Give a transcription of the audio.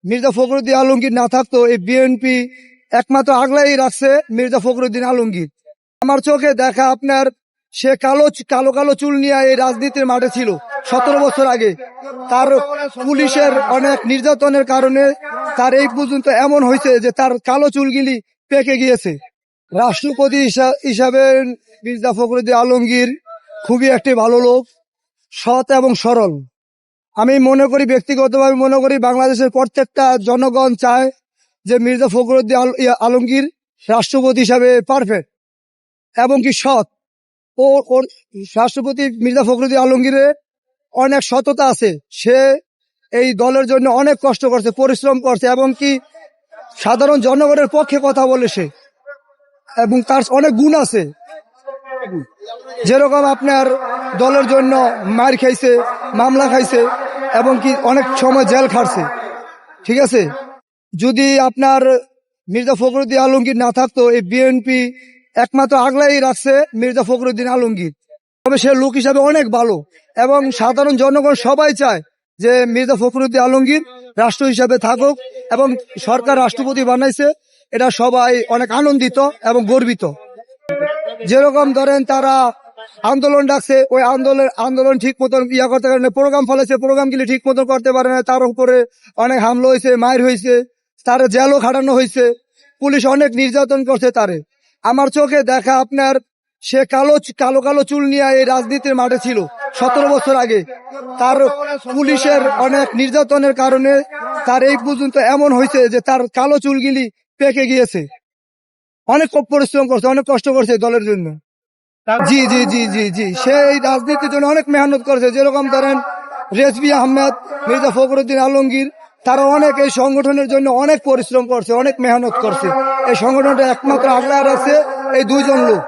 মির্জা ফখরুদ্দিন আলমগীর না থাকতো এই বিএনপি একমাত্র আগলাই রাখছে মির্জা ফখরুদ্দিন আলমগীর। আমার চোখে দেখা আপনার সে কালো কালো কালো চুল নিয়ে এই রাজনীতির মাঠে ছিল 17 বছর আগে। তার পুলিশের অনেক নির্যাতনের কারণে তার এই পর্যন্ত এমন হয়েছে যে তার কালো চুলগুলি পেকে গিয়েছে। রাষ্ট্রপতি হিসাবে মির্জা ফখরুদ্দিন আলমগীর খুবই একটি ভালো লোক, সৎ এবং সরল। আমি মনে করি, ব্যক্তিগতভাবে মনে করি, বাংলাদেশের প্রত্যেকটা জনগণ চায় যে মির্জা ফখরুদ্দিন আলমগীর রাষ্ট্রপতি হিসাবে পারফেক্ট এবং কি সৎ। ওর রাষ্ট্রপতি মির্জা ফখরুদ্দিন আলমগীরের অনেক সততা আছে। সে এই দলের জন্য অনেক কষ্ট করছে, পরিশ্রম করছে এবং কি সাধারণ জনগণের পক্ষে কথা বলে সে, এবং তার অনেক গুণ আছে। যেরকম আপনার দলের জন্য মার খাইছে, মামলা খাইছে এবং কি অনেক সময় জেল খাটছে। ঠিক আছে, যদি আপনার মির্জা ফখরুদ্দিন আলমগীর না থাকতো এই বিএনপি একমাত্র আগলাই রাখছে মির্জা ফখরুদ্দিন আলমগীর। তবে সে লোক হিসাবে অনেক ভালো এবং সাধারণ জনগণ সবাই চায় যে মির্জা ফখরুদ্দিন আলমগীর রাষ্ট্র হিসাবে থাকুক এবং সরকার রাষ্ট্রপতি বানাইছে, এটা সবাই অনেক আনন্দিত এবং গর্বিত। যেরকম ধরেন তারা আন্দোলন ডাকছে, ওই আন্দোলন ঠিক মতন করতে পারে না, প্রোগ্রাম ফলেছে, প্রোগ্রামগুলি ঠিক মতন করতে পারে না, তার উপরে অনেক হামলা হয়েছে, মার হয়েছে, তারে জেলও খাটানো হয়েছে, পুলিশ অনেক নির্যাতন করছে তারে। আমার চোখে দেখা আপনার সে কালো কালো চুল নিয়ে এই রাজনীতির মাঠে ছিল 17 বছর আগে। তার পুলিশের অনেক নির্যাতনের কারণে তার এই পর্যন্ত এমন হয়েছে যে তার কালো চুলগুলি পেকে গিয়েছে। অনেক পরিশ্রম করছে, অনেক কষ্ট করছে দলের জন্য। জি জি জি জি জি সে এই রাজনীতির জন্য অনেক মেহনত করেছে। যেরকম ধরেন রেজভি আহমেদ, মির্জা ফখরুদ্দিন আলমগীর, তারা অনেক এই সংগঠনের জন্য অনেক পরিশ্রম করছে, অনেক মেহনত করছে। এই সংগঠনটা একমাত্র আগলায় রাখছে এই দুইজন লোক।